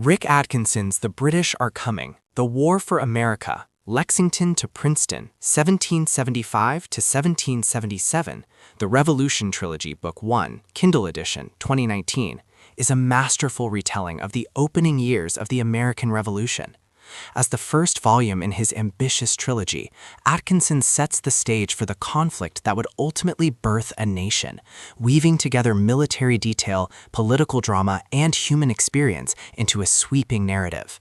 Rick Atkinson's The British Are Coming, The War for America, Lexington to Princeton, 1775 to 1777, The Revolution Trilogy, Book 1, Kindle Edition, 2019, is a masterful retelling of the opening years of the American Revolution. As the first volume in his ambitious trilogy, Atkinson sets the stage for the conflict that would ultimately birth a nation, weaving together military detail, political drama, and human experience into a sweeping narrative.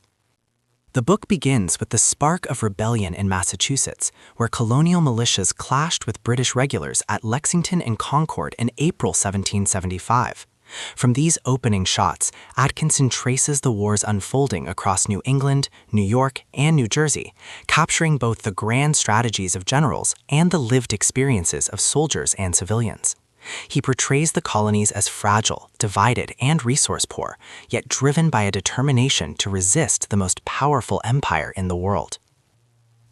The book begins with the spark of rebellion in Massachusetts, where colonial militias clashed with British regulars at Lexington and Concord in April 1775. From these opening shots, Atkinson traces the war's unfolding across New England, New York, and New Jersey, capturing both the grand strategies of generals and the lived experiences of soldiers and civilians. He portrays the colonies as fragile, divided, and resource-poor, yet driven by a determination to resist the most powerful empire in the world.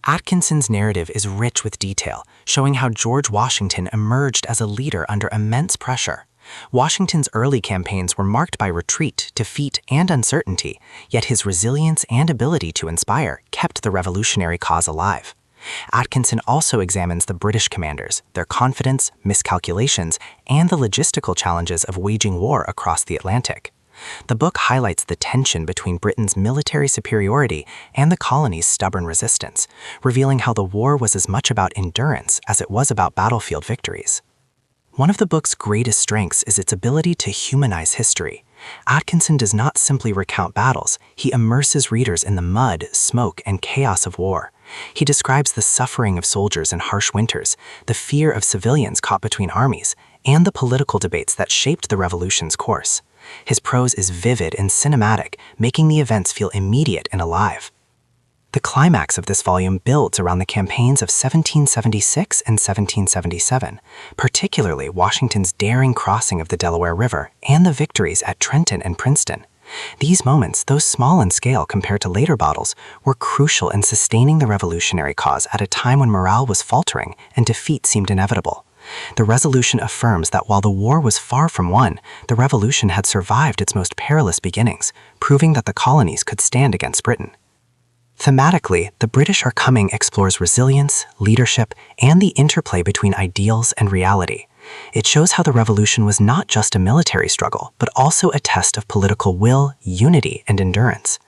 Atkinson's narrative is rich with detail, showing how George Washington emerged as a leader under immense pressure. Washington's early campaigns were marked by retreat, defeat, and uncertainty, yet his resilience and ability to inspire kept the revolutionary cause alive. Atkinson also examines the British commanders, their confidence, miscalculations, and the logistical challenges of waging war across the Atlantic. The book highlights the tension between Britain's military superiority and the colonies' stubborn resistance, revealing how the war was as much about endurance as it was about battlefield victories. One of the book's greatest strengths is its ability to humanize history. Atkinson does not simply recount battles, he immerses readers in the mud, smoke, and chaos of war. He describes the suffering of soldiers in harsh winters, the fear of civilians caught between armies, and the political debates that shaped the revolution's course. His prose is vivid and cinematic, making the events feel immediate and alive. The climax of this volume builds around the campaigns of 1776 and 1777, particularly Washington's daring crossing of the Delaware River and the victories at Trenton and Princeton. These moments, though small in scale compared to later battles, were crucial in sustaining the revolutionary cause at a time when morale was faltering and defeat seemed inevitable. The resolution affirms that while the war was far from won, the revolution had survived its most perilous beginnings, proving that the colonies could stand against Britain. Thematically, The British Are Coming explores resilience, leadership, and the interplay between ideals and reality. It shows how the revolution was not just a military struggle, but also a test of political will, unity, and endurance.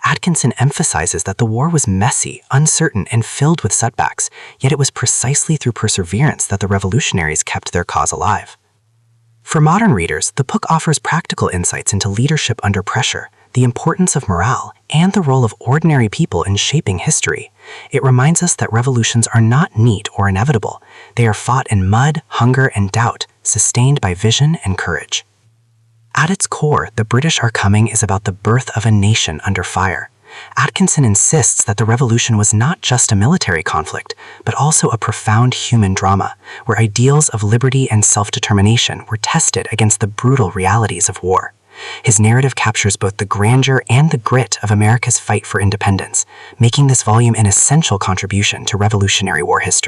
Atkinson emphasizes that the war was messy, uncertain, and filled with setbacks, yet it was precisely through perseverance that the revolutionaries kept their cause alive. For modern readers, the book offers practical insights into leadership under pressure, the importance of morale, and the role of ordinary people in shaping history. It reminds us that revolutions are not neat or inevitable. They are fought in mud, hunger, and doubt, sustained by vision and courage. At its core, The British Are Coming is about the birth of a nation under fire. Atkinson insists that the revolution was not just a military conflict, but also a profound human drama, where ideals of liberty and self-determination were tested against the brutal realities of war. His narrative captures both the grandeur and the grit of America's fight for independence, making this volume an essential contribution to Revolutionary War history.